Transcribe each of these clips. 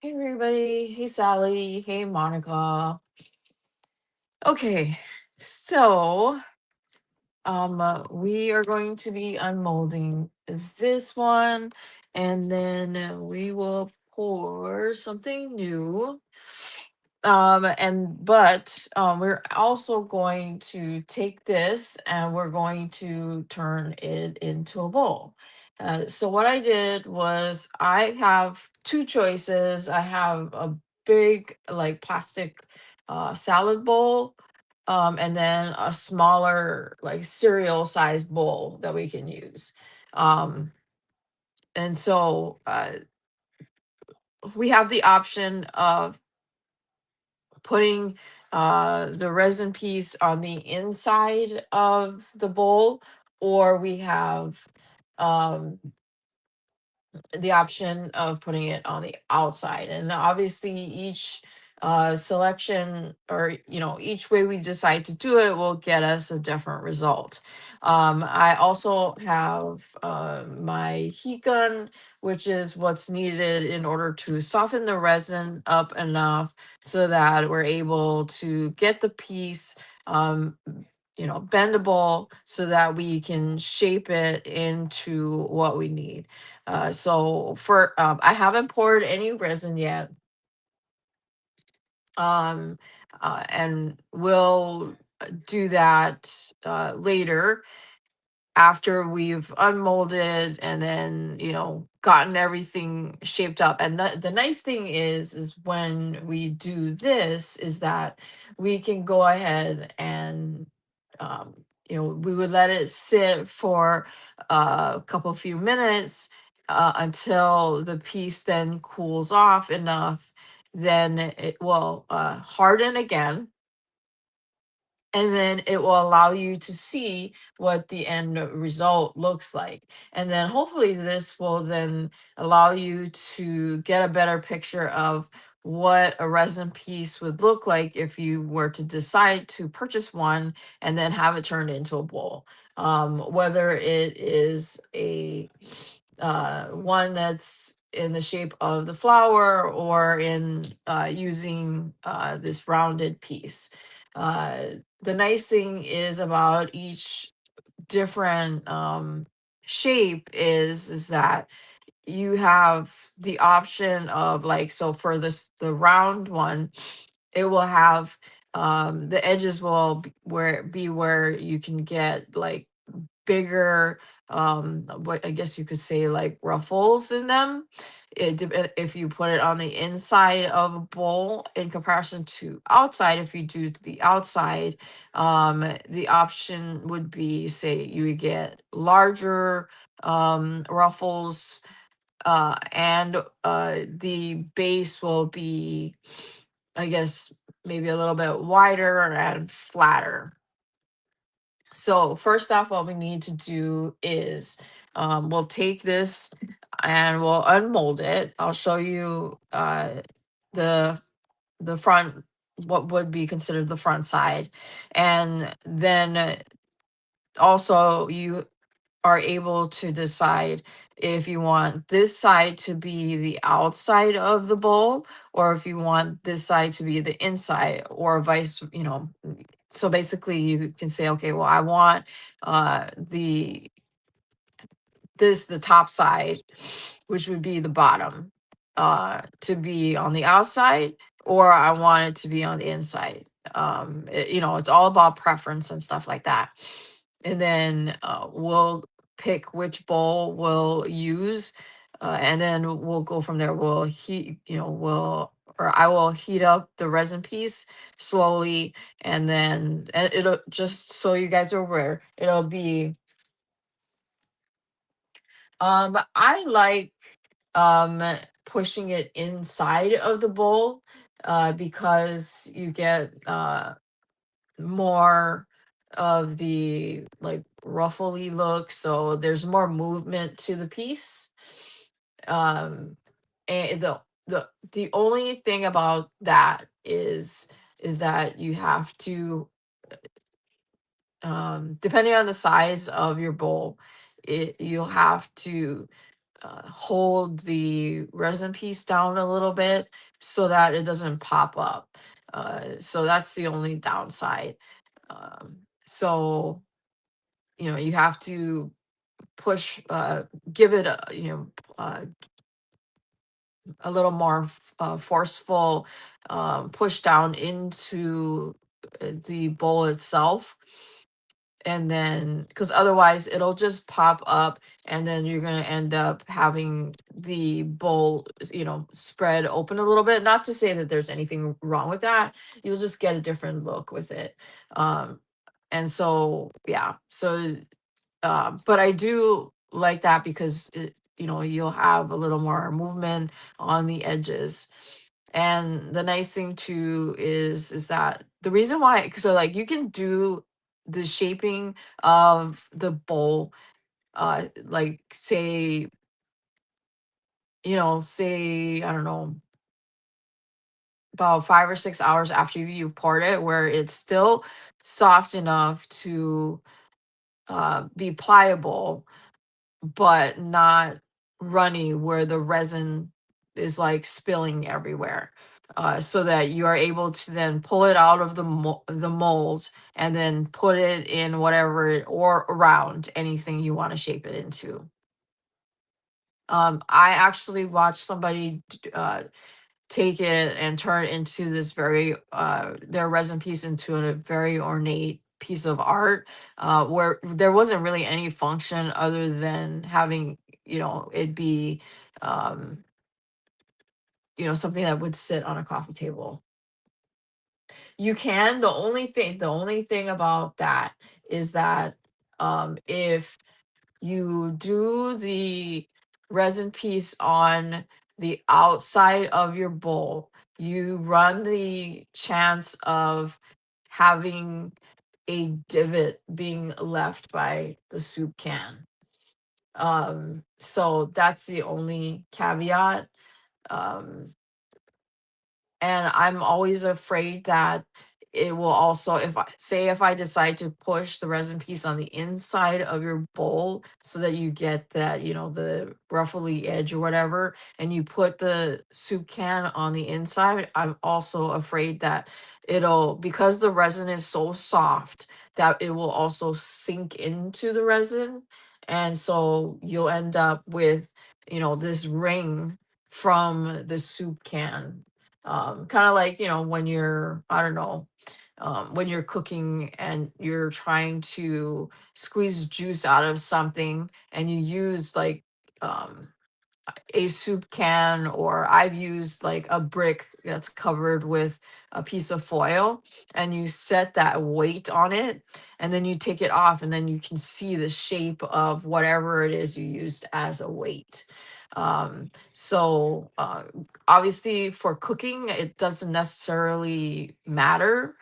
Hey everybody, hey Sally, hey Monica. Okay, so we are going to be unmolding this one, and then we will pour something new. We're also going to take this and we're going to turn it into a bowl. So what I did was I have two choices. I have a big like plastic salad bowl, and then a smaller like cereal sized bowl that we can use. Um, and so we have the option of putting the resin piece on the inside of the bowl, or we have um, the option of putting it on the outside. And obviously, each selection, or each way we decide to do it will get us a different result. I also have my heat gun, which is what's needed in order to soften the resin up enough so that we're able to get the piece bendable so that we can shape it into what we need. I haven't poured any resin yet, and we'll do that later after we've unmolded and then gotten everything shaped up. And the nice thing is when we do this is that we can go ahead and um, we would let it sit for a couple few minutes until the piece then cools off enough. Then it will harden again, and then it will allow you to see what the end result looks like. And then hopefully this will then allow you to get a better picture of what a resin piece would look like if you were to decide to purchase one and then have it turned into a bowl. Whether it is a one that's in the shape of the flower, or in using this rounded piece. Uh, the nice thing is about each different shape is that you have the option of, like, so for this the round one, it will have the edges will be where you can get like bigger, what I guess you could say, like ruffles in them. If you put it on the inside of a bowl in comparison to outside. If you do the outside, the option would be, say, you would get larger ruffles, and the base will be, I guess, maybe a little bit wider and flatter. So first off, what we need to do is we'll take this and we'll unmold it. I'll show you the the front, what would be considered the front side, and then also you are able to decide if you want this side to be the outside of the bowl, or if you want this side to be the inside, or so basically you can say, okay, well, I want the the top side, which would be the bottom, to be on the outside, or I want it to be on the inside. It's all about preference and stuff like that. And then we'll pick which bowl we'll use, and then we'll go from there. We'll heat, or I will heat up the resin piece slowly, and it'll, just so you guys are aware, it'll be I like um pushing it inside of the bowl, because you get more of the like ruffly look, so there's more movement to the piece. Um and the only thing about that is that you have to, depending on the size of your bowl, you'll have to hold the resin piece down a little bit so that it doesn't pop up. So that's the only downside. So you have to push, give it a little more forceful push down into the bowl itself, and then because otherwise it'll just pop up, and then you're going to end up having the bowl spread open a little bit. Not to say that there's anything wrong with that, you'll just get a different look with it. And so yeah, so but I do like that because you'll have a little more movement on the edges. And the nice thing too is that the reason why, so like you can do the shaping of the bowl, like say I don't know, about 5 or 6 hours after you've poured it, where it's still soft enough to be pliable but not runny, where the resin is like spilling everywhere. So that you are able to then pull it out of the mold and then put it in whatever or around anything you want to shape it into. I actually watched somebody take it and turn it into this their resin piece into a very ornate piece of art, where there wasn't really any function other than having it be um something that would sit on a coffee table. You can. The only thing about that is that if you do the resin piece on the outside of your bowl, you run the chance of having a divot being left by the soup can. So that's the only caveat. Um, and I'm always afraid that it will also, if I decide to push the resin piece on the inside of your bowl so that you get that, the ruffly edge or whatever, and you put the soup can on the inside, I'm also afraid that because the resin is so soft, that it will also sink into the resin. And so you'll end up with, this ring from the soup can, kind of like when you're, I don't know, when you're cooking and you're trying to squeeze juice out of something, and you use like um a soup can, or I've used like a brick that's covered with a piece of foil, and you set that weight on it, and then you take it off, and then you can see the shape of whatever it is you used as a weight. So obviously for cooking it doesn't necessarily matter,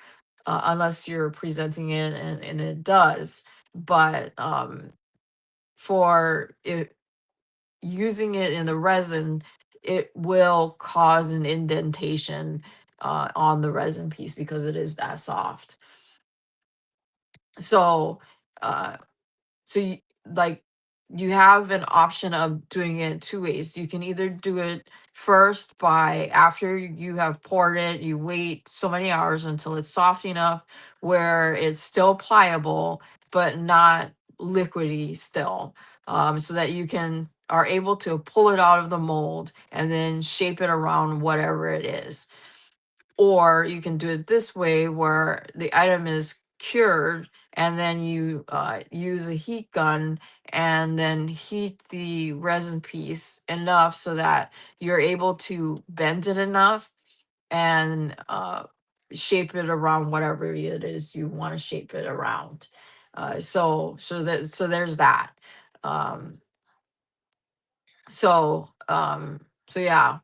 unless you're presenting it, and it does. But for it, using it in the resin, it will cause an indentation on the resin piece because it is that soft. So, uh, so you, like you have an option of doing it two ways. You can either do it first by after you have poured it, you wait so many hours until it's soft enough where it's still pliable but not liquidy still, so that you can are able to pull it out of the mold and then shape it around whatever it is. Or you can do it this way where the item is cured, and then you use a heat gun and then heat the resin piece enough so that you're able to bend it enough and shape it around whatever it is you want to shape it around. So there's that. Um, so yeah,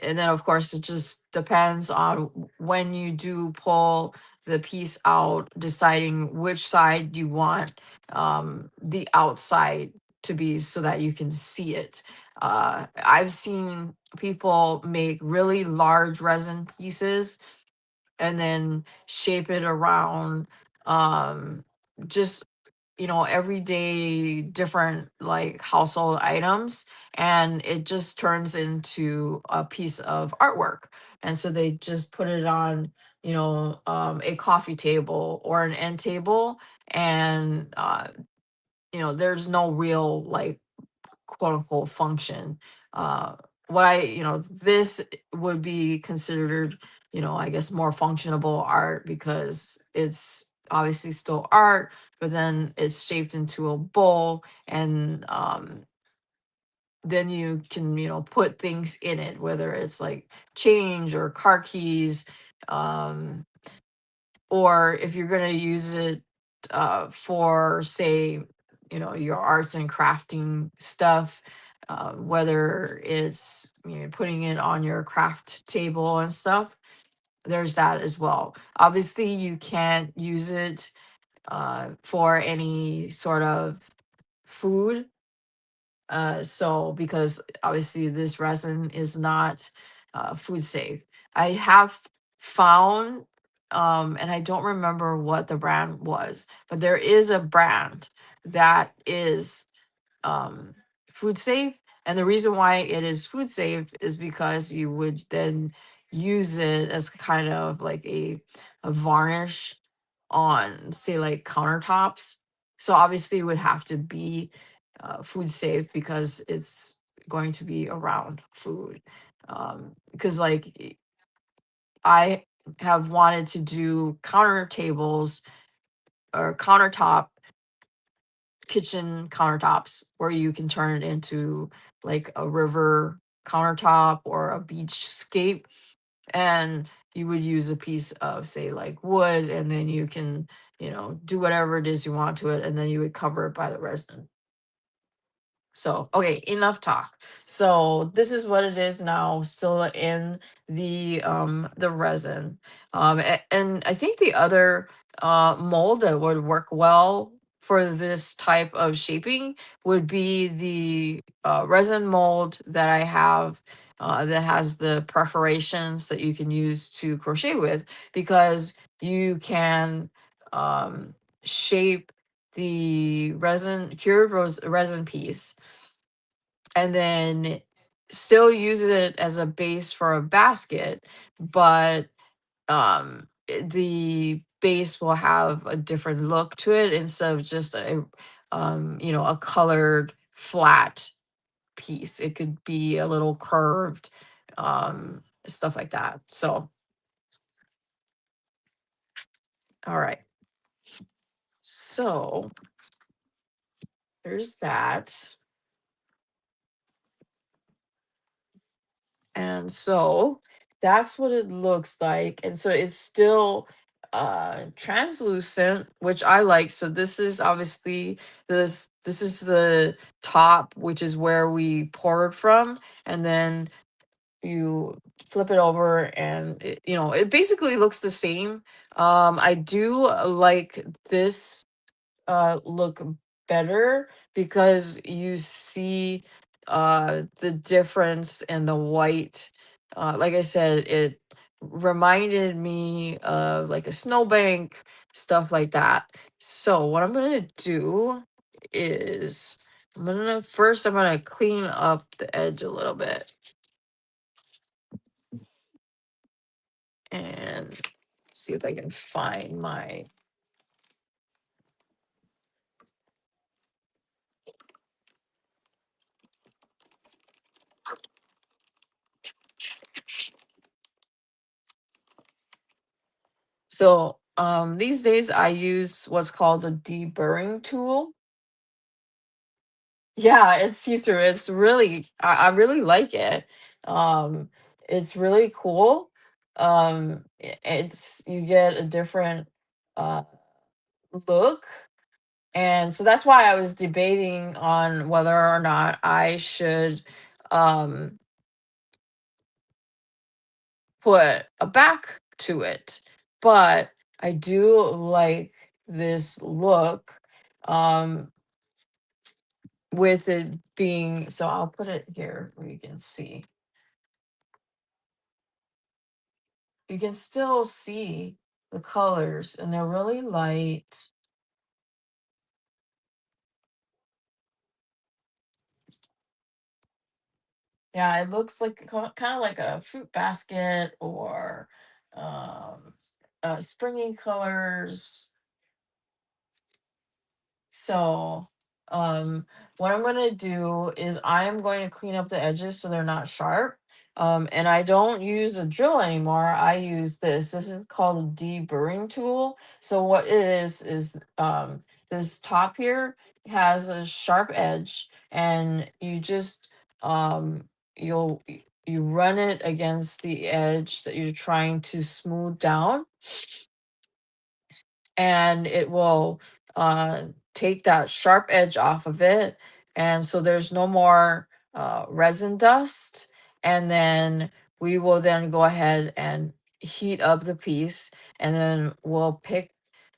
and then of course it just depends on when you do pull the piece out, deciding which side you want the outside to be so that you can see it. I've seen people make really large resin pieces and then shape it around, um just everyday different like household items, and it just turns into a piece of artwork. And so they just put it on, a coffee table or an end table, and there's no real like quote unquote function. Uh, this would be considered, I guess more functionable art because it's obviously still art, but then it's shaped into a bowl, and then you can, put things in it, whether it's like change or car keys, um, or if you're going to use it for, say, your arts and crafting stuff, whether it's, putting it on your craft table and stuff, there's that as well. Obviously you can't use it for any sort of food, so because obviously this resin is not food safe. I have found, and I don't remember what the brand was, but there is a brand that is um, food safe. And the reason why it is food safe is because you would then use it as kind of like a varnish on, say, like countertops. So obviously it would have to be food safe because it's going to be around food. Because like I have wanted to do counter tables or countertop kitchen countertops where you can turn it into like a river countertop or a beachscape, and you would use a piece of, say, like wood, and then you can, do whatever it is you want to it, and then you would cover it by the resin. So, okay, enough talk. So this is what it is now, still in the resin. And I think the other mold that would work well for this type of shaping would be the resin mold that I have, that has the perforations that you can use to crochet with, because you can shape the cured resin piece, and then still use it as a base for a basket, but the base will have a different look to it instead of just a colored flat piece. It could be a little curved, stuff like that. So, all right. So there's that. And so that's what it looks like. And so it's still translucent, which I like. So this is obviously this is the top, which is where we poured from, and then you flip it over, and it basically looks the same. I do like this look better because you see the difference in the white. Like I said, it reminded me of like a snowbank, stuff like that. So what I'm gonna do is I'm gonna clean up the edge a little bit, and see if I can find my. So these days I use what's called a deburring tool. Yeah, it's see-through. It's really, I really like it. Um it's really cool. It's, you get a different uh look. And so that's why I was debating on whether or not I should um put a back to it. But I do like this look, um with it being, so I'll put it here where you can see. You can still see the colors, and they're really light. Yeah, it looks like kind of like a fruit basket or um, springy colors. So, um, what I'm gonna do is I'm going to clean up the edges so they're not sharp. And I don't use a drill anymore. I use this. This is called a deburring tool. So what it is this top here has a sharp edge, and you just you'll you run it against the edge that you're trying to smooth down, and it will take that sharp edge off of it. And so there's no more resin dust. And then we will then go ahead and heat up the piece. And then we'll pick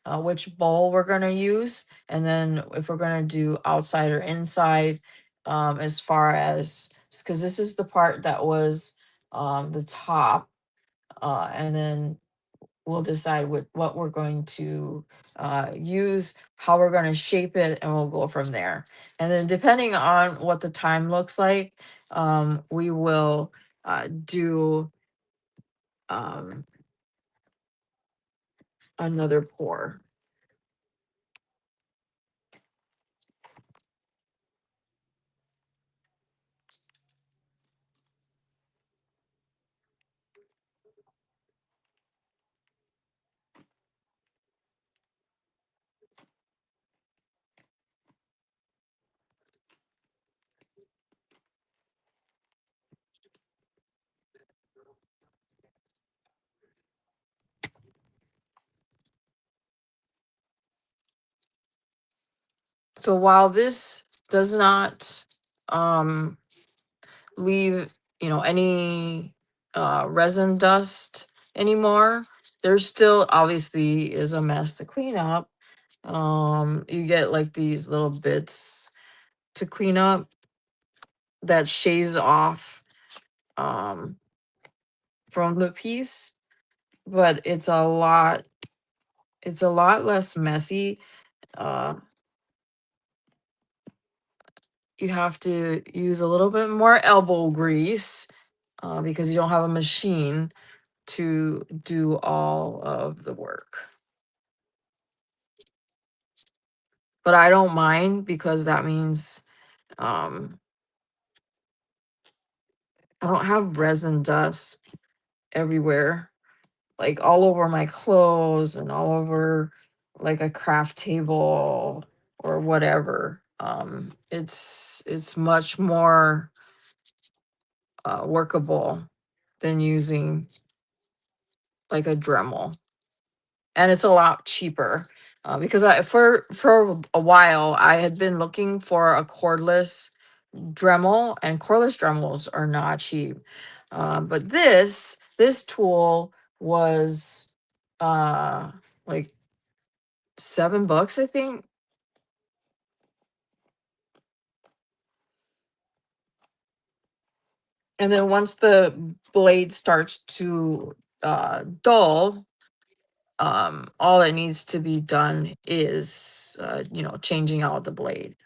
which bowl we're going to use. And then if we're going to do outside or inside, as far as, because this is the part that was the top. And then we'll decide what we're going to use, how we're going to shape it, and we'll go from there. And then depending on what the time looks like, we will do um, another pour. So while this does not um, leave, any resin dust anymore, there still obviously is a mess to clean up. You get like these little bits to clean up that shaves off um from the piece, but it's a lot less messy. uh you have to use a little bit more elbow grease because you don't have a machine to do all of the work. But I don't mind, because that means um I don't have resin dust everywhere, like all over my clothes and all over like a craft table or whatever. It's much more workable than using like a Dremel, and it's a lot cheaper because for a while I had been looking for a cordless Dremel, and cordless Dremels are not cheap. But this tool was like $7, I think. And then once the blade starts to dull, all that needs to be done is changing out the blade.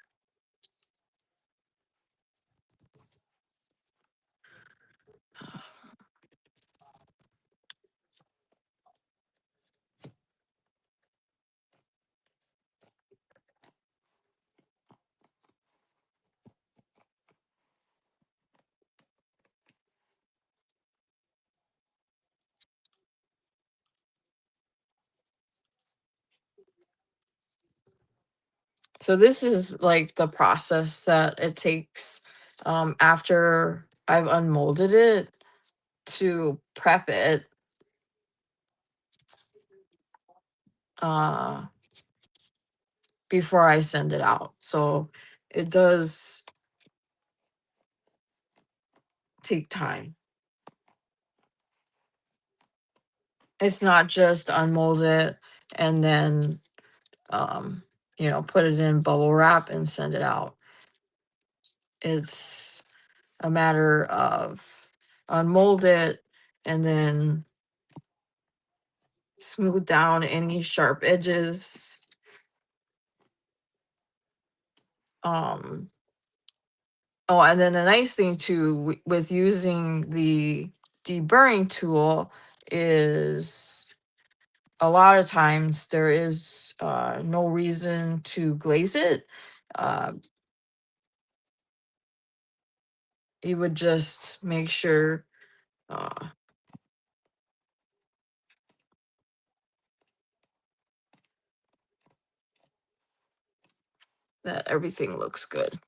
So this is like the process that it takes after I've unmolded it to prep it uh before I send it out. So it does take time. It's not just unmold it and then um put it in bubble wrap and send it out. It's a matter of unmold it and then smooth down any sharp edges, um Oh, and then the nice thing too with using the deburring tool is a lot of times there is no reason to glaze it. Uh, you would just make sure uh, that everything looks good.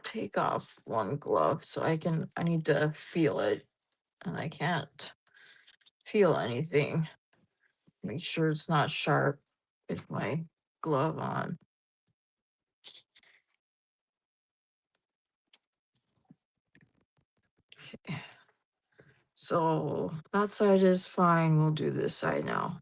Take off one glove so I need to feel it and I can't feel anything. Make sure it's not sharp with my glove on. Okay. So that side is fine. We'll do this side now.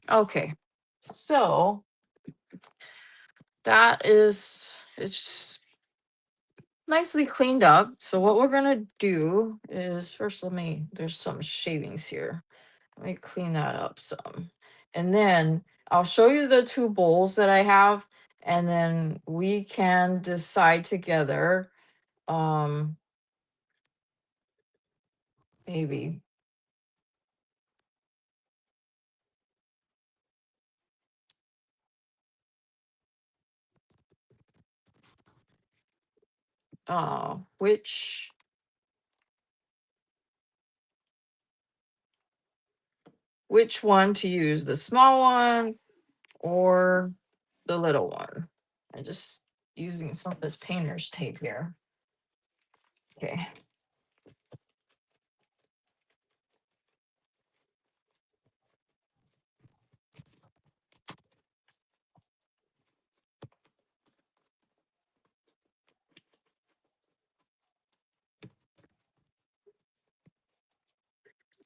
Okay. So that is it's nicely cleaned up. So what we're gonna do is first there's some shavings here. Let me clean that up some. And then I'll show you the two bowls that I have, and then we can decide together, um, maybe uh which which one to use, the small one or the little one. I just using some of this painter's tape here. Okay.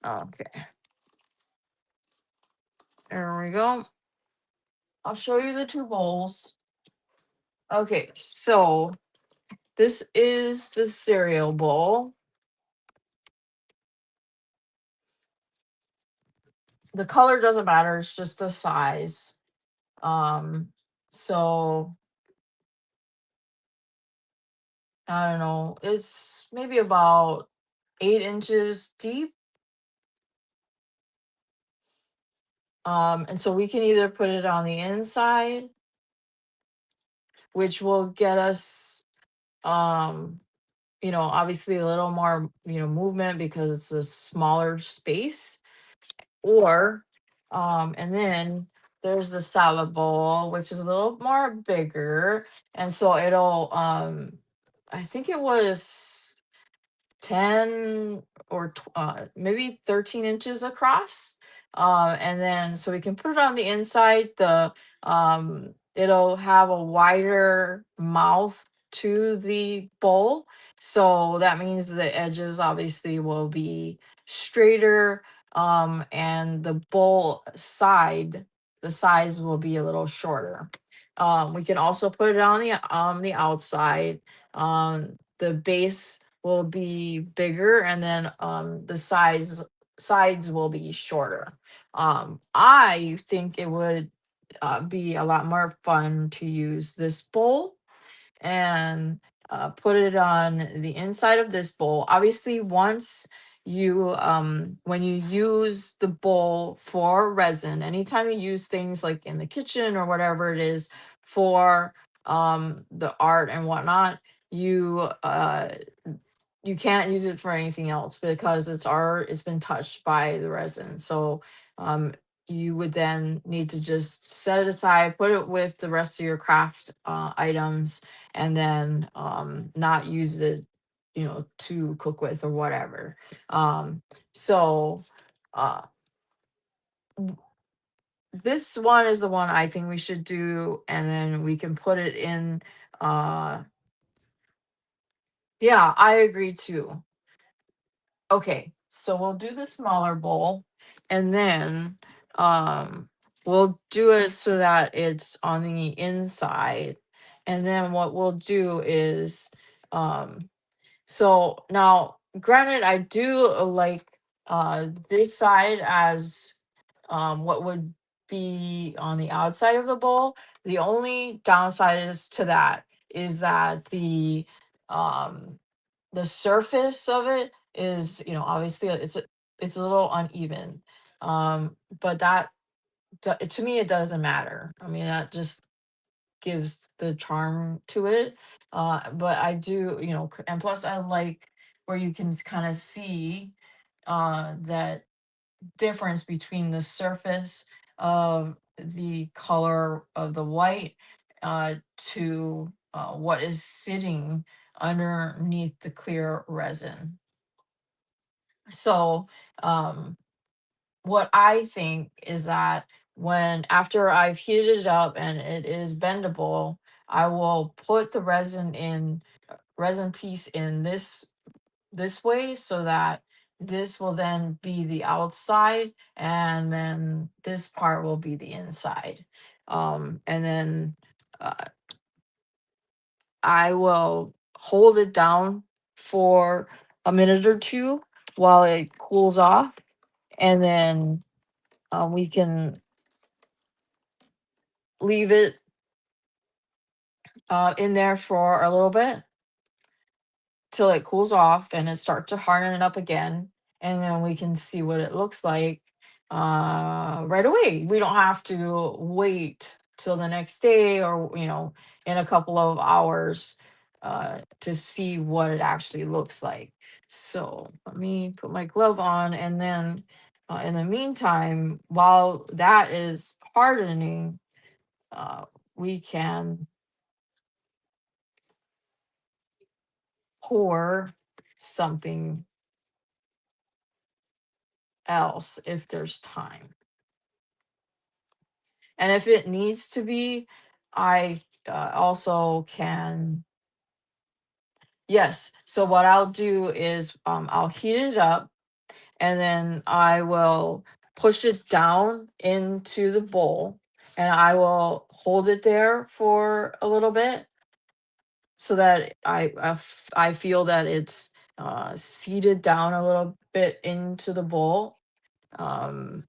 Okay. There we go. I'll show you the two bowls. Okay, so this is the cereal bowl. the color doesn't matter, it's just the size. Um, so I don't know, it's maybe about 8 inches deep. And so we can either put it on the inside, which will get us, um, obviously a little more, movement because it's a smaller space. Or, and then there's the salad bowl, which is a little more bigger. And so it'll, I think it was 10 or maybe 13 inches across. And then so we can put it on the inside. It'll have a wider mouth to the bowl. So that means the edges obviously will be straighter. And the sides will be a little shorter. We can also put it on the outside. The base will be bigger, and then the sides will be shorter. I think it would be a lot more fun to use this bowl and put it on the inside of this bowl. Obviously, when you use the bowl for resin, anytime you use things like in the kitchen or whatever it is for the art and whatnot, you you can't use it for anything else because it's been touched by the resin. So um you would then need to just set it aside, put it with the rest of your craft items, and then not use it, to cook with or whatever. So uh this one is the one I think we should do, and then we can put it in. Yeah, I agree too. Okay, so we'll do the smaller bowl, and then we'll do it so that it's on the inside. And then what we'll do is so now granted I do like this side as what would be on the outside of the bowl. The only downside is to that is that um the surface of it is, obviously it's a little uneven. But to me it doesn't matter. I mean, that just gives the charm to it. But I do, and plus I like where you can kind of see that difference between the surface of the color of the white to what is sitting underneath the clear resin. So, um, what I think is that when after I've heated it up and it is bendable, I will put the resin piece in this way so that this will then be the outside and then this part will be the inside. And then uh, I will hold it down for a minute or two while it cools off, and then we can leave it in there for a little bit till it cools off and it starts to harden it up again, and then we can see what it looks like right away. We don't have to wait till the next day or in a couple of hours to see what it actually looks like. So let me put my glove on, and then in the meantime, while that is hardening, we can pour something else if there's time. And if it needs to be, I also can. Yes. So what I'll do is I'll heat it up, and then I will push it down into the bowl, and I will hold it there for a little bit so that I feel that it's seated down a little bit into the bowl. Um,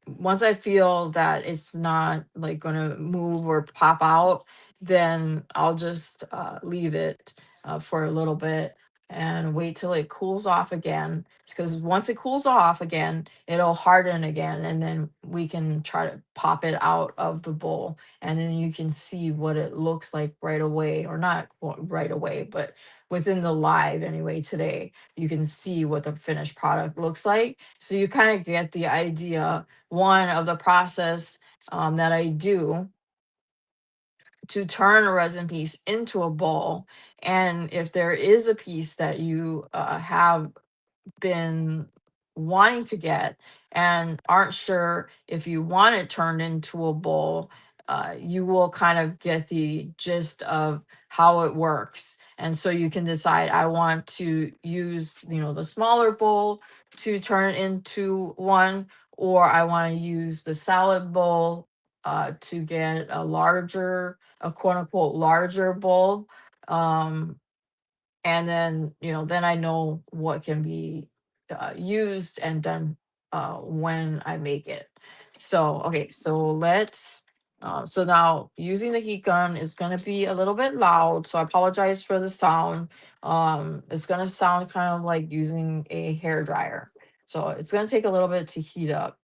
once I feel that it's not like gonna move or pop out, then I'll just leave it for a little bit and wait till it cools off again. Because once it cools off again, it'll harden again, and then we can try to pop it out of the bowl, and then you can see what it looks like right away, or not right away, but within the live anyway today, you can see what the finished product looks like. So you kind of get the idea one of the process that I do to turn a resin piece into a bowl. And if there is a piece that you have been wanting to get and aren't sure if you want it turned into a bowl, you will kind of get the gist of how it works. And so you can decide, I want to use, the smaller bowl to turn it into one, or I want to use the salad bowl to get a quote unquote larger bowl. Um, and then then I know what can be used and done when I make it. So okay, so let's so now using the heat gun is going to be a little bit loud, so I apologize for the sound. It's going to sound kind of like using a hair dryer, so it's going to take a little bit to heat up.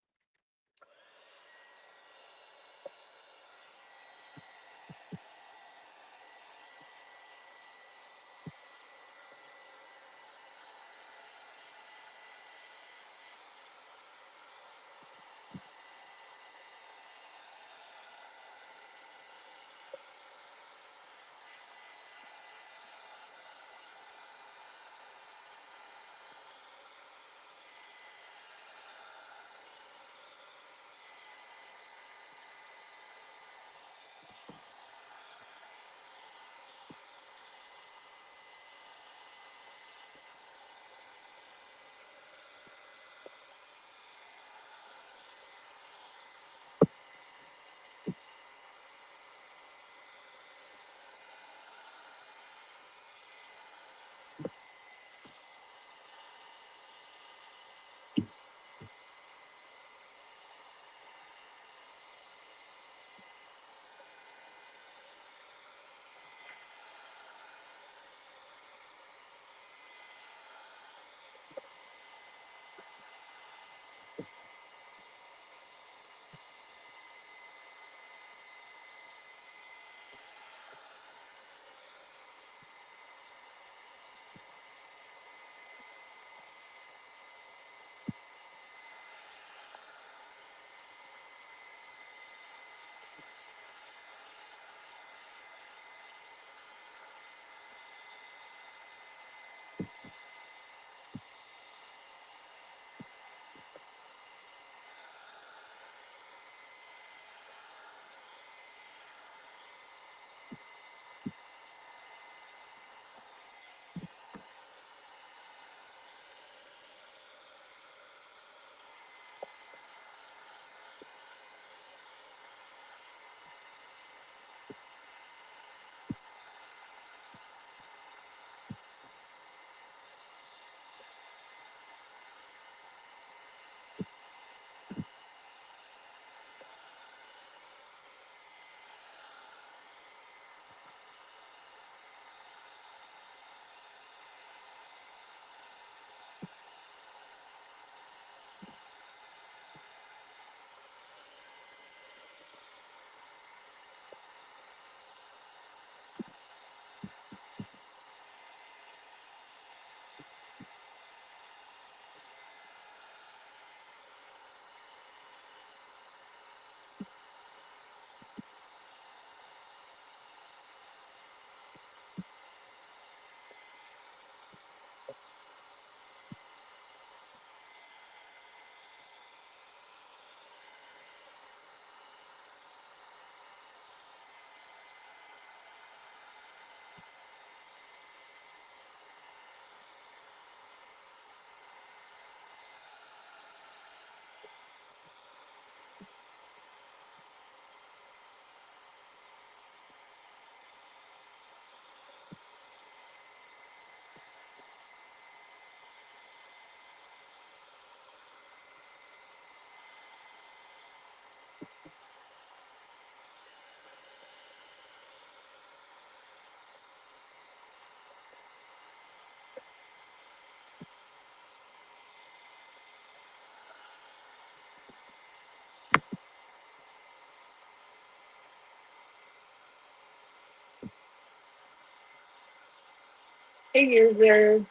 Hey, user.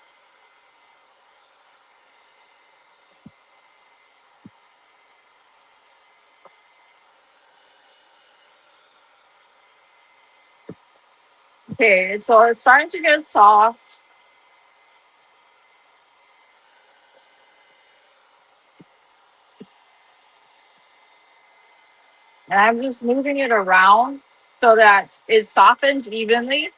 Okay, so it's starting to get soft. And I'm just moving it around so that it softens evenly.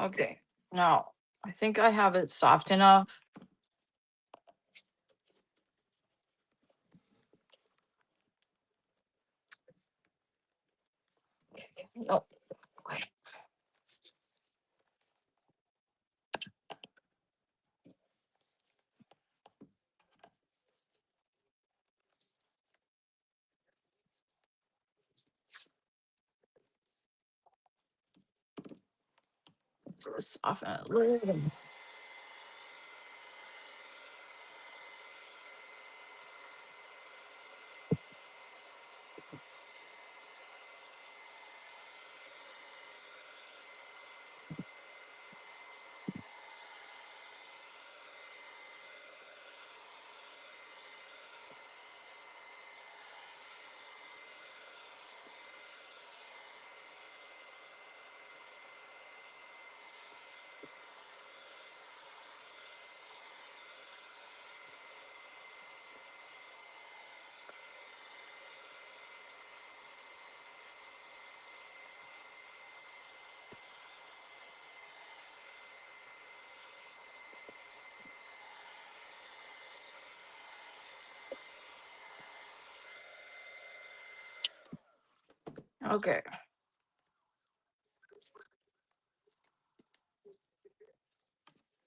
Okay, now I think I have it soft enough. No, soften it a little bit. Okay,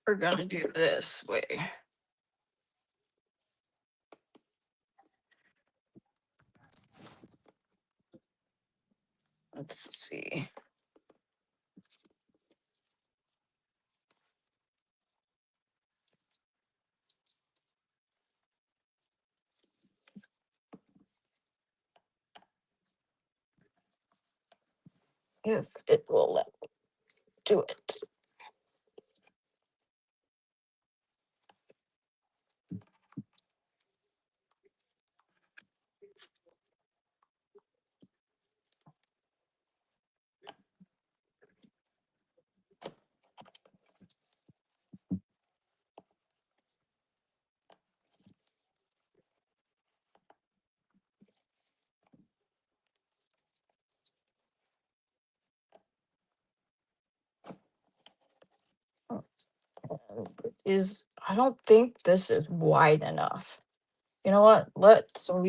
we're gonna do this way. Let's see. If it will let me do it. Is I don't think this is wide enough. You know what? So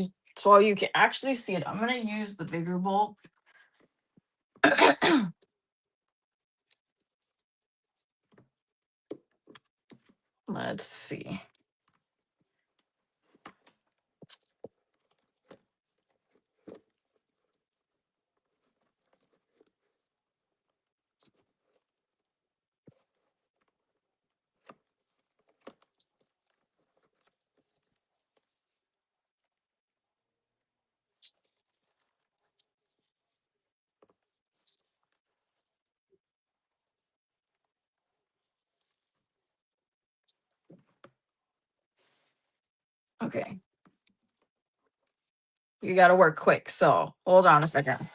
you can actually see it. I'm gonna use the bigger bowl. Let's see. Okay. You gotta work quick, so hold on a second.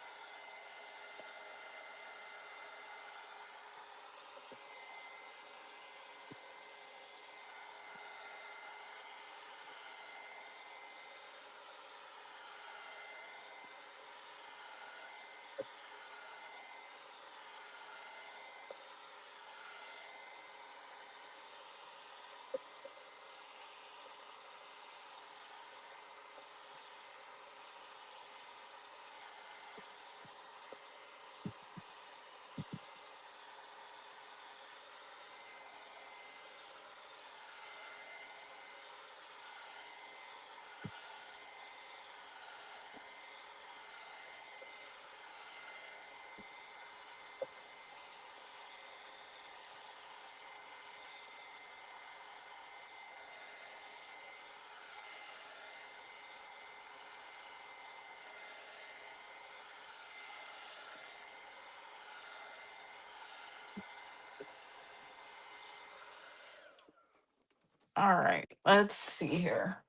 All right, let's see here.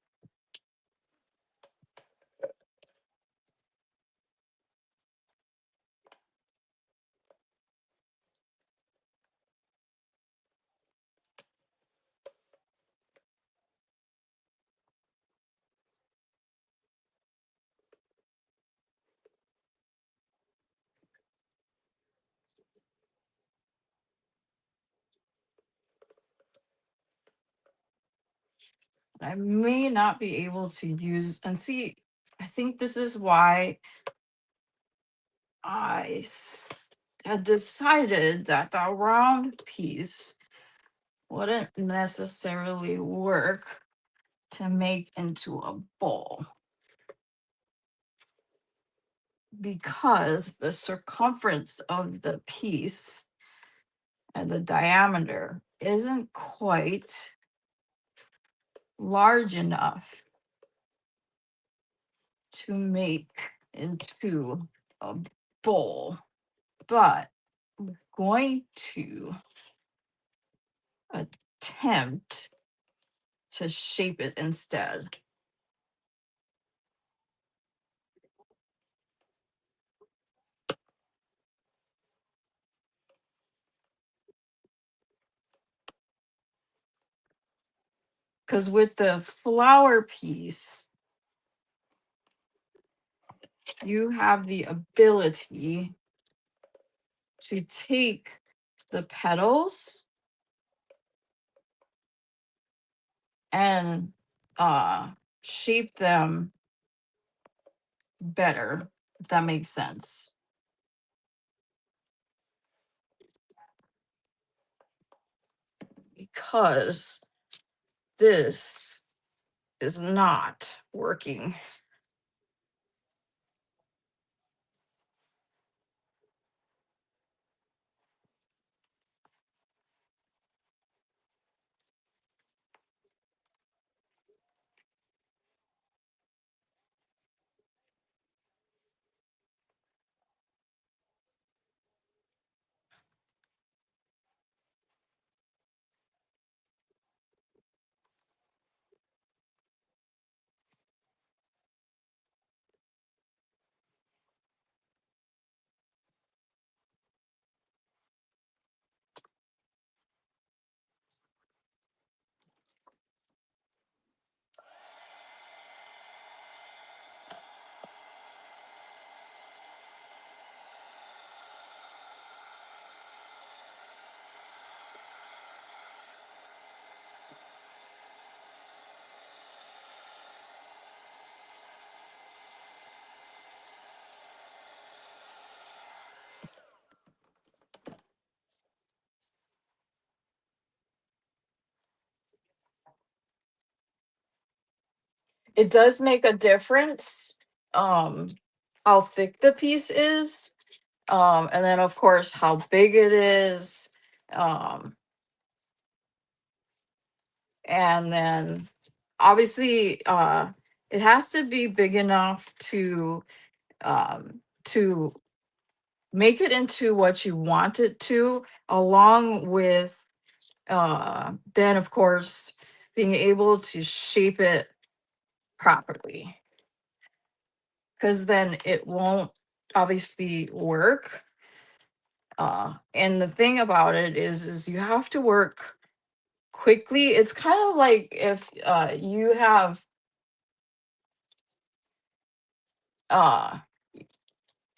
I may not be able to use and see. I think this is why had decided that the round piece wouldn't necessarily work to make into a bowl because the circumference of the piece and the diameter isn't quite large enough to make into a bowl. But I'm going to attempt to shape it instead. Because with the flower piece, you have the ability to take the petals and shape them better, if that makes sense. Because this is not working. It does make a difference how thick the piece is, and then of course how big it is, um and then obviously it has to be big enough to make it into what you want it to, along with then of course being able to shape it properly, because then it won't obviously work. And the thing about it is you have to work quickly. It's kind of like if you have uh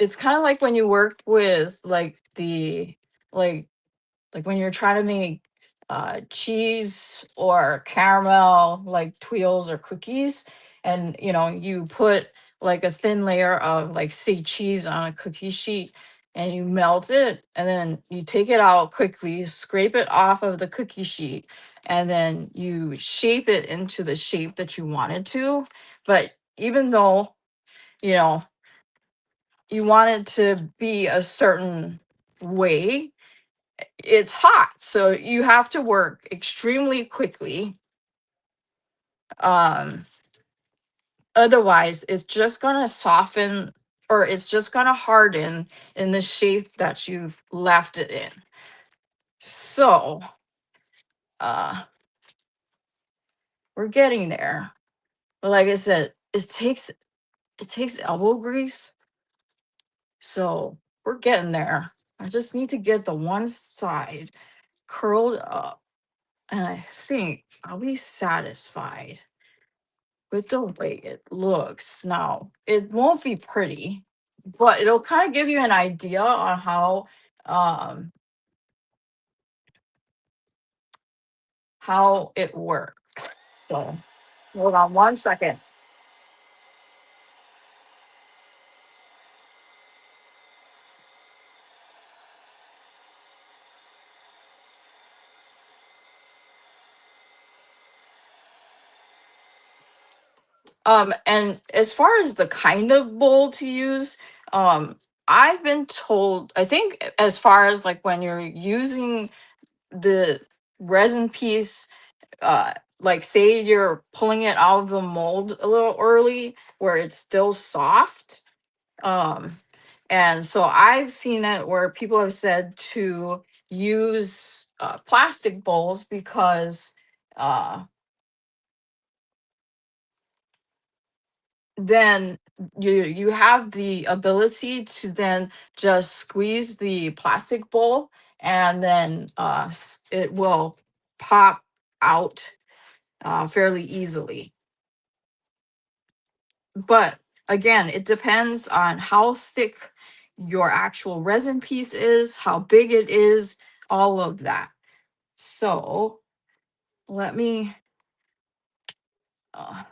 it's kind of like when you work with like like when you're trying to make cheese or caramel like twirls or cookies, and you put like a thin layer of, like, say, cheese on a cookie sheet, and you melt it, and then you take it out quickly, scrape it off of the cookie sheet, and then you shape it into the shape that you want it to. But even though you know you want it to be a certain way, it's hot, so you have to work extremely quickly. um Otherwise it's just gonna soften, or it's just gonna harden in the shape that you've left it in. So uh We're getting there. But like I said, it takes elbow grease, so we're getting there. I just need to get the one side curled up, and I think I'll be satisfied with the way it looks. Now, it won't be pretty, but it'll kind of give you an idea on um how it works. So hold on one second. And as far as the kind of bowl to use, um, I've been told, I think as far as like when you're using the resin piece, like say you're pulling it out of the mold a little early where it's still soft. Um, and so I've seen it where people have said to use plastic bowls because uh, then you have the ability to then just squeeze the plastic bowl and then it will pop out fairly easily. But again, it depends on how thick your actual resin piece is, how big it is, all of that. So let me uh,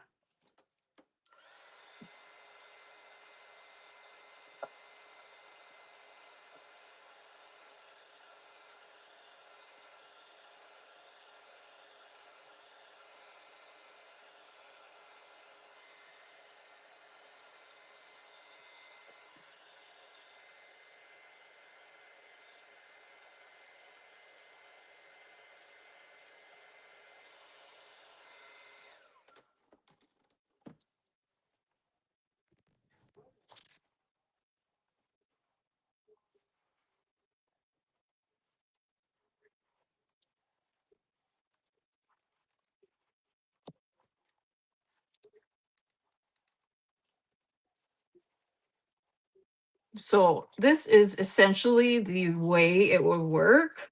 so this is essentially the way it would work.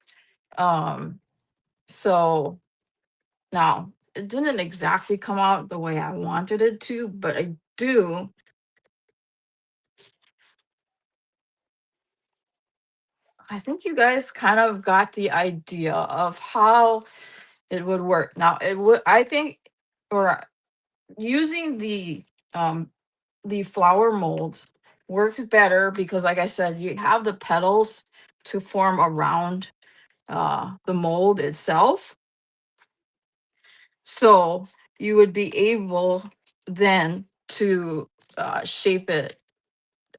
Um, so now it didn't exactly come out the way I wanted it to, but I think you guys kind of got the idea of how it would work. Now it would, I think, or using um the flower mold works better because like I said, you have the petals to form around the mold itself. So you would be able then to shape it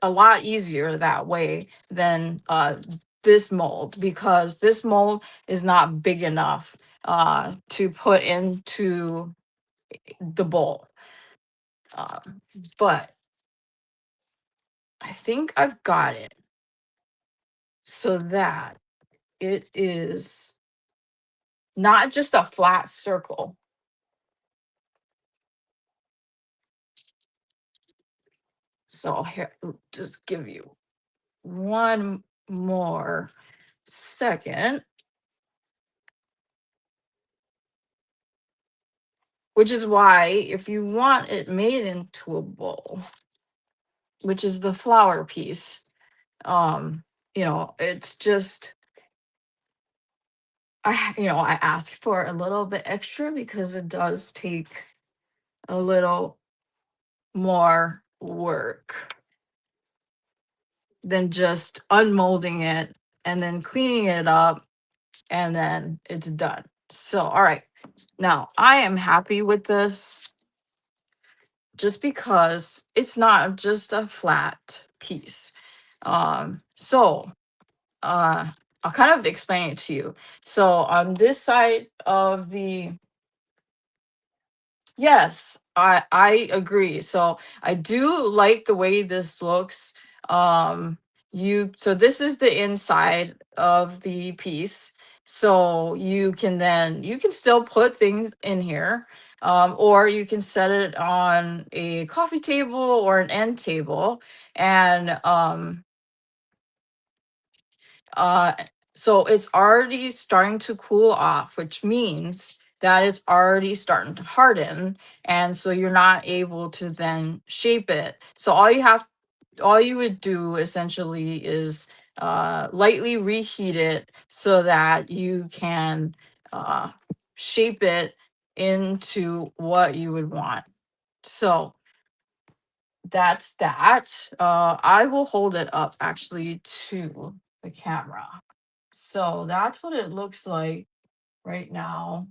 a lot easier that way than this mold, because this mold is not big enough to put into the bowl. Um, but I think I've got it so that it is not just a flat circle. So here, just give you one more second, which is why if you want it made into a bowl, which is the flower piece, it's just I ask for a little bit extra because it does take a little more work than just unmolding it and then cleaning it up and then it's done. So, all right. Now, I am happy with this just because it's not just a flat piece. So I'll kind of explain it to you. So on this side of the Yes, I agree. So I do like the way this looks. So this is the inside of the piece. So you can still put things in here, or you can set it on a coffee table or an end table. And uh, so it's already starting to cool off, which means that it's already starting to harden. And so you're not able to then shape it. So all you would do essentially is lightly reheat it so that you can uh, shape it into what you would want. So that's that. I will hold it up actually to the camera. So that's what it looks like right now.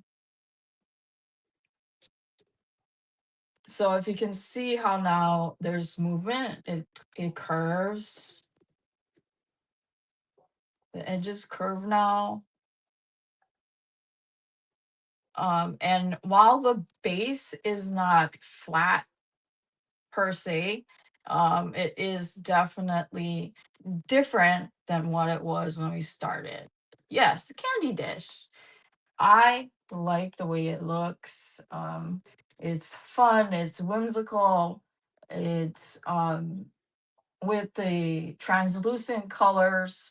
So if you can see how now there's movement, it curves. The edges curve now. And while the base is not flat per se, it is definitely different than what it was when we started. Yes, the candy dish. I like the way it looks. It's fun, it's whimsical, it's with the translucent colors.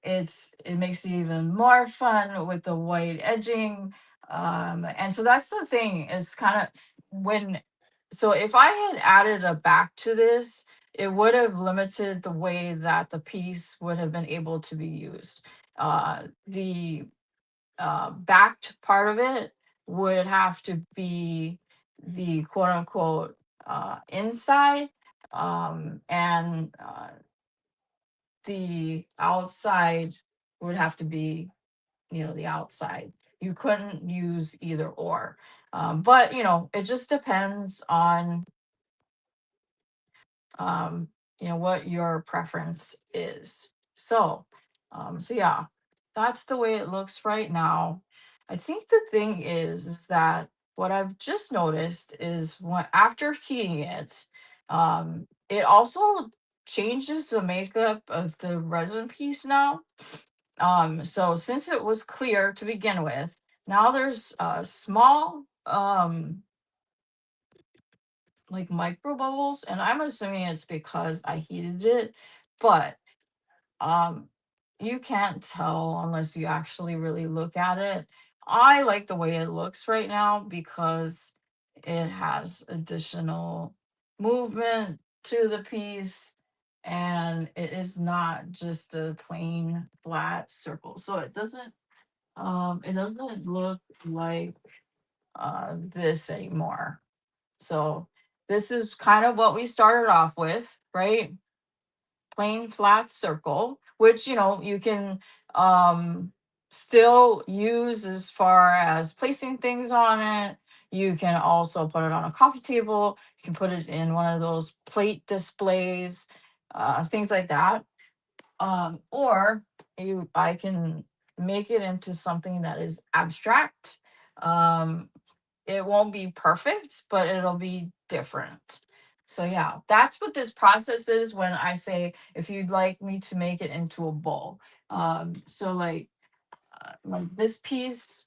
It makes it even more fun with the white edging. And so that's the thing. It's kind of when so if I had added a back to this, it would have limited the way that the piece would have been able to be used. The backed part of it would have to be the quote unquote inside, and the outside would have to be, the outside. You couldn't use either or. But it just depends on um, what your preference is. So yeah, that's the way it looks right now. I think the thing is that what I've just noticed is when after heating it, it also changes the makeup of the resin piece now. So since it was clear to begin with, now there's small like micro bubbles, and I'm assuming it's because I heated it, but um you can't tell unless you actually really look at it. I like the way it looks right now because it has additional movement to the piece, and it is not just a plain flat circle. So it doesn't look like this anymore. So this is kind of what we started off with, right? Plain flat circle, which you can um still use as far as placing things on it. You can also put it on a coffee table. You can put it in one of those plate displays, things like that. Or I can make it into something that is abstract. Um, it won't be perfect, but it'll be different. So yeah, that's what this process is when I say if you'd like me to make it into a bowl. So like this piece,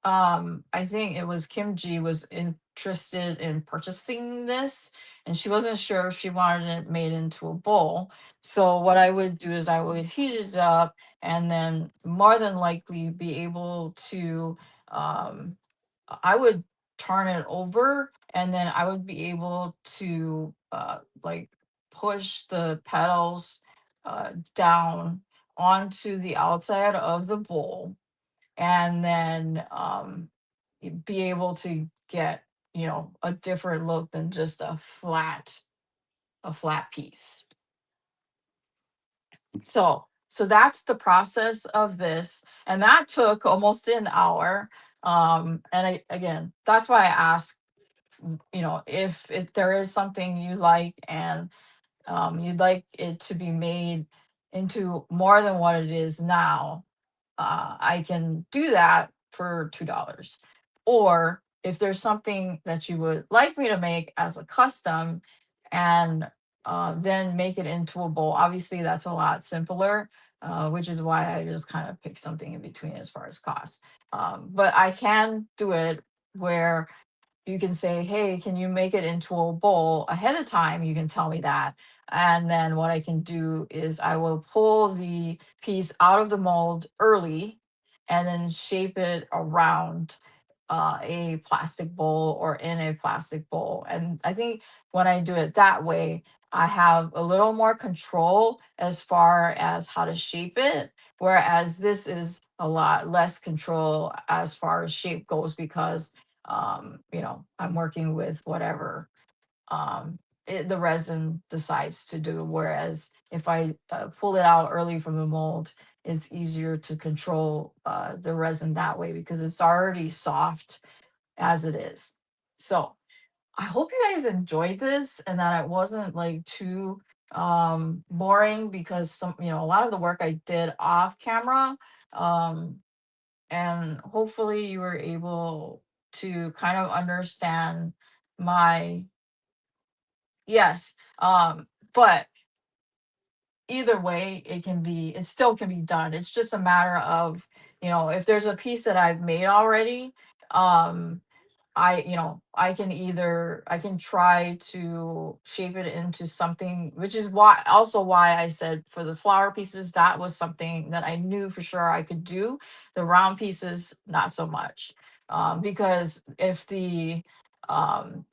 I think it was Kim G was interested in purchasing this, and she wasn't sure if she wanted it made into a bowl. So what I would do is I would heat it up and then more than likely be able to um I would turn it over, and then I would be able to like push the petals down onto the outside of the bowl, and then be able to get a different look than just a flat piece. So that's the process of this, and that took almost an hour. And again, that's why I asked, if there is something you like and you'd like it to be made into more than what it is now, I can do that for $2. Or if there's something that you would like me to make as a custom, and then make it into a bowl. Obviously, that's a lot simpler, which is why I just kind of pick something in between as far as cost. But I can do it where you can say, hey, can you make it into a bowl ahead of time? You can tell me that. And then what I can do is I will pull the piece out of the mold early and then shape it around a plastic bowl or in a plastic bowl. And I think when I do it that way, I have a little more control as far as how to shape it. Whereas this is a lot less control as far as shape goes because I'm working with whatever the resin decides to do. Whereas if I pull it out early from the mold, it's easier to control the resin that way because it's already soft as it is. So I hope you guys enjoyed this and that it wasn't like too boring because a lot of the work I did off camera. Um and hopefully you were able to kind of understand my yes. But either way it still can be done. It's just a matter of, if there's a piece that I've made already, um I can try to shape it into something, which is why I said for the flower pieces, that was something that I knew for sure I could do. The round pieces, not so much. Because if the round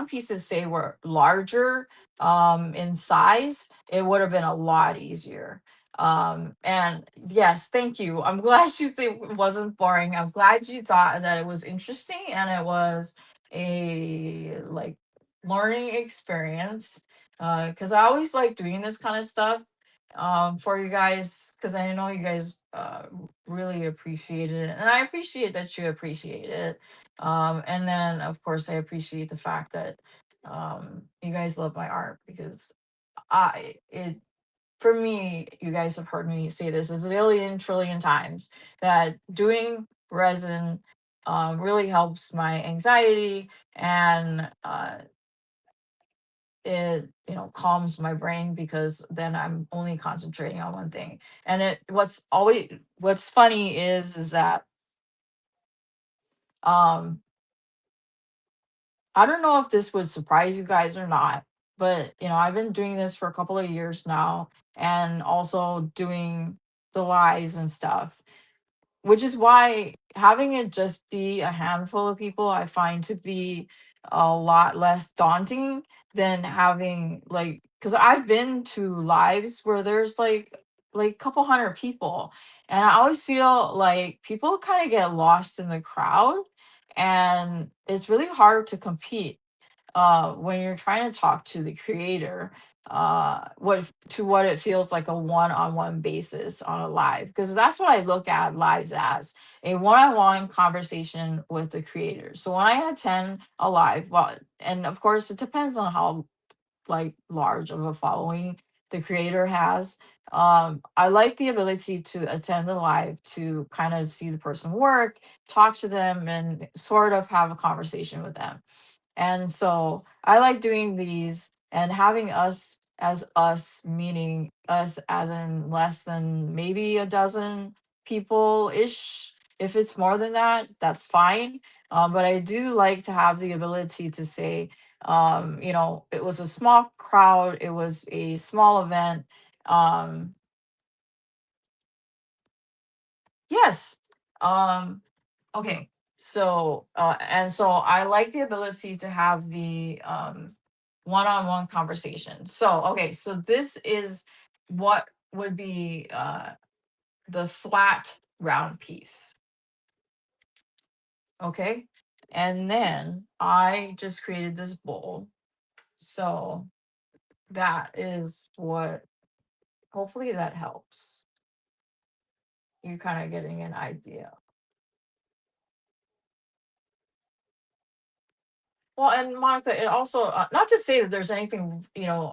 pieces say were larger in size, it would have been a lot easier. And yes, thank you. I'm glad you think it wasn't boring. I'm glad you thought that it was interesting and it was a like learning experience. Because I always like doing this kind of stuff for you guys because I know you guys really appreciate it, and I appreciate that you appreciate it. And then of course I appreciate the fact that you guys love my art because I it for me, you guys have heard me say this a zillion trillion times that doing resin really helps my anxiety and it calms my brain because then I'm only concentrating on one thing. And what's funny is that um I don't know if this would surprise you guys or not, but I've been doing this for a couple of years now and also doing the lives and stuff, which is why having it just be a handful of people I find to be a lot less daunting than having because I've been to lives where there's like couple hundred people, and I always feel like people kind of get lost in the crowd and it's really hard to compete when you're trying to talk to the creator what it feels like a one-on-one basis on a live, because that's what I look at lives as, a one-on-one conversation with the creator. So when I attend a live, well, and of course it depends on how like large of a following the creator has, I like the ability to attend the live to kind of see the person work, talk to them, and sort of have a conversation with them. And so I like doing these and having us, meaning us as in less than maybe a dozen people ish. If it's more than that, that's fine. But I do like to have the ability to say, it was a small crowd, it was a small event. Um, yes. Um, Okay. So I like the ability to have the one-on-one conversation. So okay, so this is what would be the flat round piece. Okay. And then I just created this bowl. So that is what, hopefully that helps. You kind of getting an idea. Well, and Monica, it also, not to say that there's anything,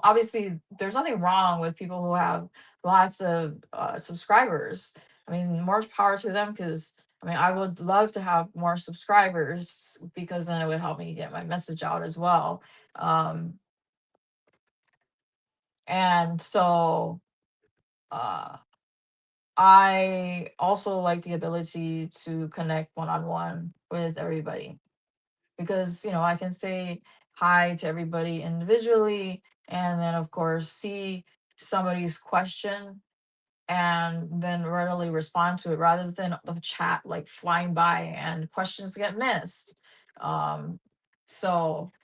obviously there's nothing wrong with people who have lots of subscribers. I mean, more power to them because, I mean, I would love to have more subscribers because then it would help me get my message out as well. Um, And so uh I also like the ability to connect one on one with everybody because, I can say hi to everybody individually and then, of course, see somebody's question and then readily respond to it rather than the chat like flying by and questions get missed. Um,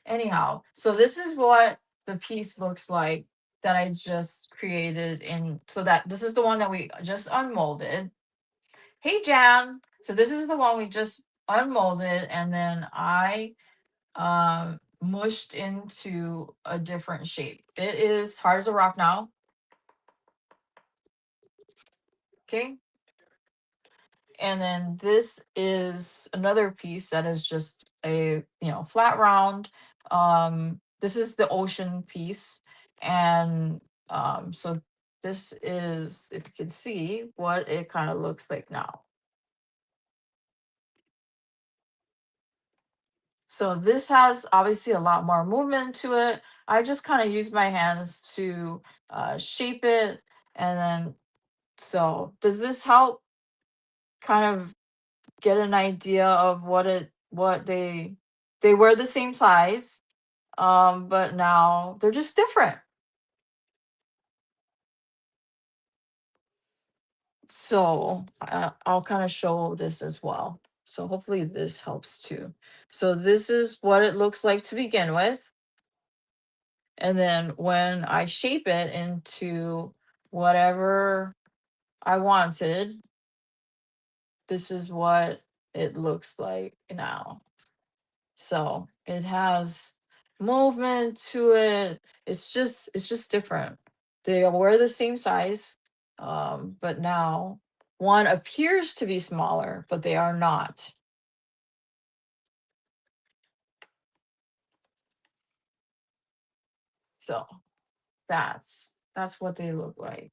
anyhow, this is what the piece looks like that I just created in so that this is the one that we just unmolded. Hey Jan. So this is the one we just unmolded and then I mushed into a different shape. It is hard as a rock now. Okay. And then this is another piece that is just a, flat round. This is the ocean piece. And so this is, if you can see, what it kind of looks like now. So this has obviously a lot more movement to it. I just kind of use my hands to shape it. And then, so does this help kind of get an idea of what they were the same size, but now they're just different. So I'll kind of show this as well. So hopefully this helps too. So this is what it looks like to begin with. And then when I shape it into whatever I wanted, this is what it looks like now. So it has movement to it. It's just different. They were the same size, but now one appears to be smaller, but they are not. So that's what they look like.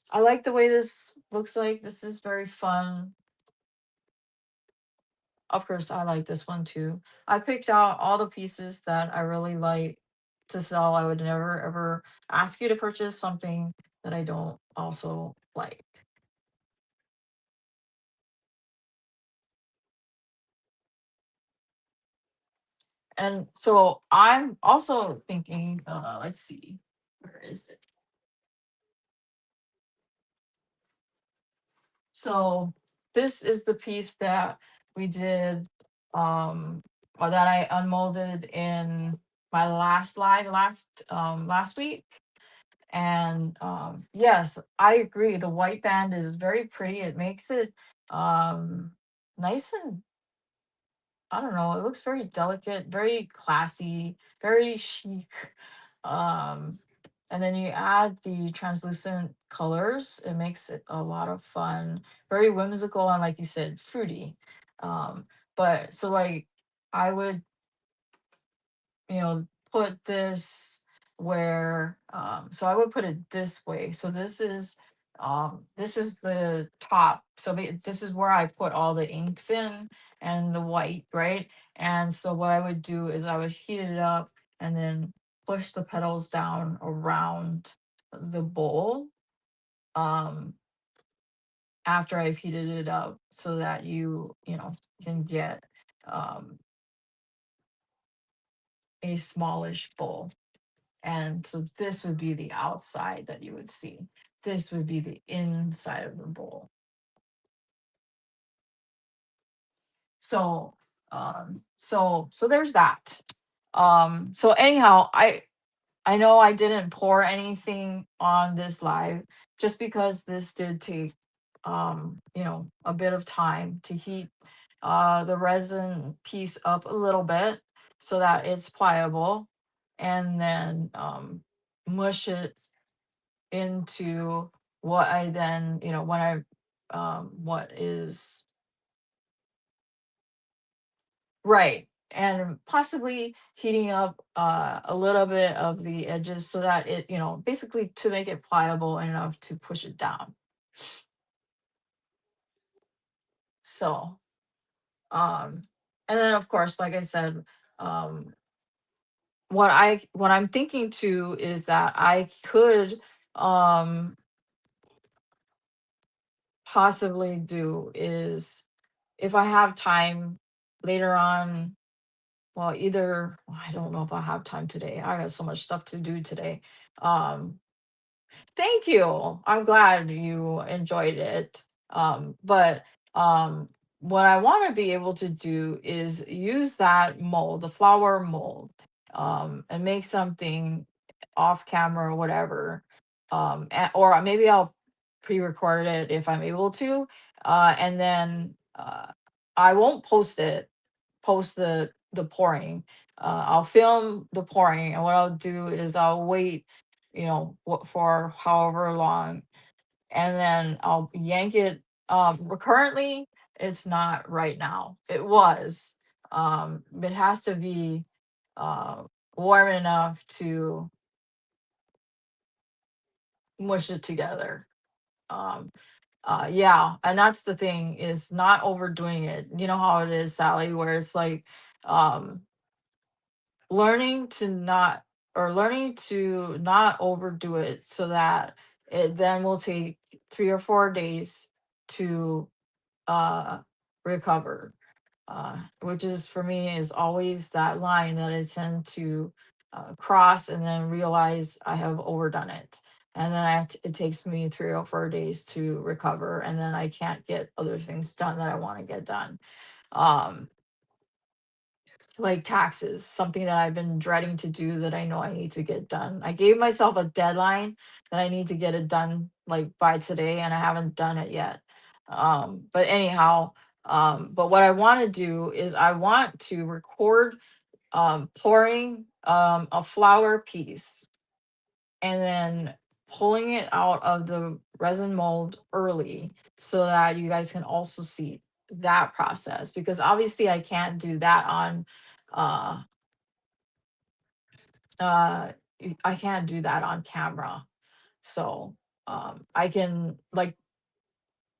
I like the way this looks like. This is very fun. Of course, I like this one too. I picked out all the pieces that I really like to sell. I would never ever ask you to purchase something that I don't also like. And so I'm also thinking, let's see, where is it? So this is the piece that we did, or that I unmolded in my last live last week. And yes, I agree. The white band is very pretty. It makes it nice and, I don't know, it looks very delicate, very classy, very chic. Um, and then you add the translucent colors, it makes it a lot of fun, very whimsical and like you said, fruity. Um, but so like I would, put this where so I would put it this way. So this is the top. So this is where I put all the inks in and the white, right? And so what I would do is I would heat it up and then push the petals down around the bowl um after I've heated it up so that you can get um a smallish bowl. And so this would be the outside that you would see. This would be the inside of the bowl. So so there's that. So anyhow, I know I didn't pour anything on this live just because this did take a bit of time to heat the resin piece up a little bit so that it's pliable and then mush it into what I then, when what is right. And possibly heating up a little bit of the edges so that it, basically to make it pliable enough to push it down. So, um, and then of course, like I said, um, what I'm thinking too is that I could um possibly do is, if I have time later on, well, either, well, I don't know if I have time today. I got so much stuff to do today. Um Thank you. I'm glad you enjoyed it. But what I want to be able to do is use that mold, the flower mold, and make something off camera or whatever. Or maybe I'll pre-record it if I'm able to. And then I won't post the pouring. I'll film the pouring, and what I'll do is I'll wait, for however long, and then I'll yank it. But currently, it's not right now. It was. It has to be uh, warm enough to mush it together. Um, yeah, and that's the thing, is not overdoing it. You know how it is, Sally, where it's like, um learning to not learning to not overdo it, so that it then will take 3 or 4 days to uh recover, which is, for me, is always that line that I tend to cross and then realize I have overdone it, and then it takes me 3 or 4 days to recover, and then I can't get other things done that I want to get done. um like taxes, something that I've been dreading to do, that I know I need to get done. I gave myself a deadline that I need to get it done like by today, and I haven't done it yet. But anyhow, but what I want to do is I want to record pouring a flower piece, and then pulling it out of the resin mold early, so that you guys can also see that process, because obviously I can't do that on uh uh I can't do that on camera. So I can, like,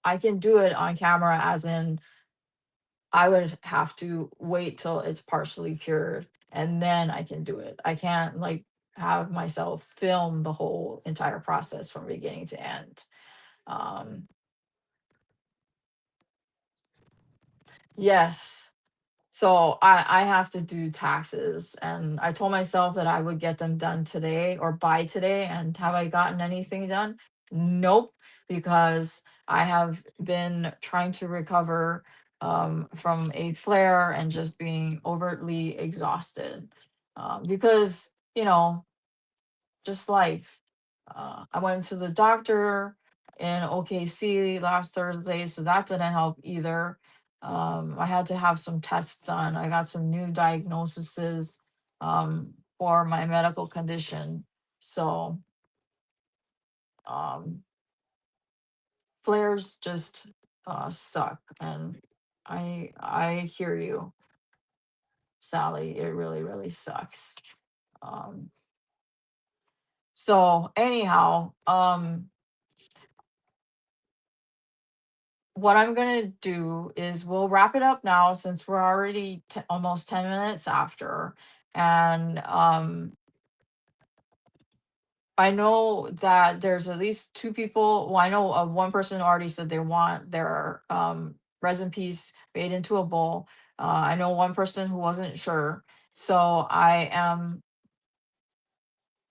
I can do it on camera, as in I would have to wait till it's partially cured, and then I can do it. I can't, like, have myself film the whole entire process from beginning to end. um yes. So I have to do taxes, and I told myself that I would get them done today or by today. And have I gotten anything done? Nope, because I have been trying to recover from a flare and just being overtly exhausted. Because, just life. I went to the doctor in OKC last Thursday, so that didn't help either. I had to have some tests done. I got some new diagnoses for my medical condition. So um, flares just suck, and I hear you, Sally. It really, really sucks. Um, so anyhow, what I'm gonna do is we'll wrap it up now, since we're already almost 10 minutes after. And I know that there's at least two people. Well, I know of one person who already said they want their resin piece made into a bowl. I know one person who wasn't sure. So I am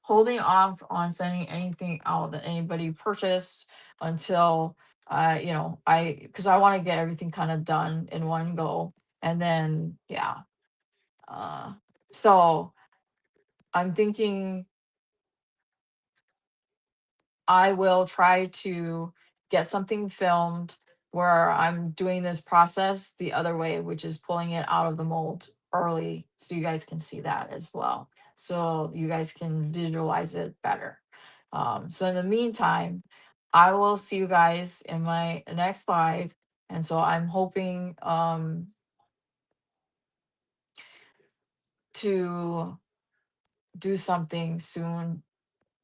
holding off on sending anything out that anybody purchased until I, because I want to get everything kind of done in one go. And then, yeah. uh so I'm thinking I will try to get something filmed where I'm doing this process the other way, which is pulling it out of the mold early, so you guys can see that as well. So you guys can visualize it better. So in the meantime, I will see you guys in my next live. And so I'm hoping to do something soon.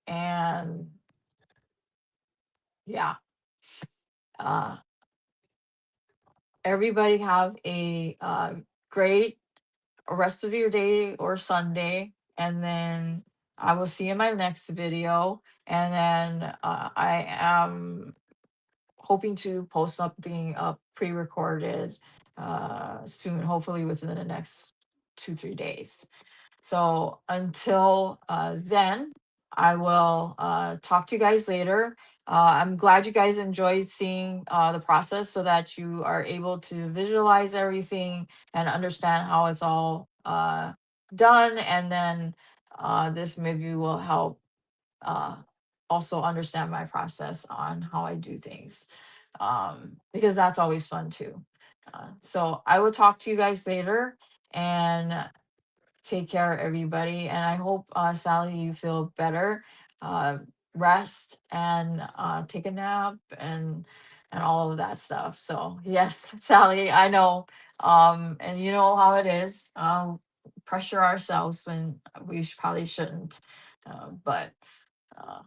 And yeah, uh, everybody have a great rest of your day or Sunday. and then I will see you in my next video. And then I am hoping to post something up pre-recorded soon, hopefully within the next 2 3 days. So until then, I will talk to you guys later. I'm glad you guys enjoyed seeing the process so that you are able to visualize everything and understand how it's all done. And then this maybe will help uh, also understand my process on how I do things, because that's always fun too. So I will talk to you guys later, and take care, everybody. And I hope, Sally, you feel better. Uh, Rest and take a nap and all of that stuff. So yes, Sally, I know. And you know how it is. Pressure ourselves when we probably shouldn't. But uh,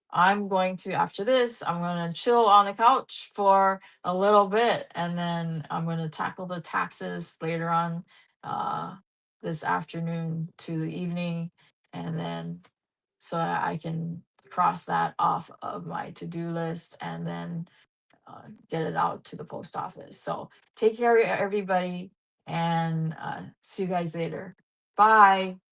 I'm going to, after this, I'm going to chill on the couch for a little bit, and then I'm going to tackle the taxes later on uh, this afternoon to the evening. And then so I can cross that off of my to do list, and then get it out to the post office. So take care, everybody, and see you guys later. Bye.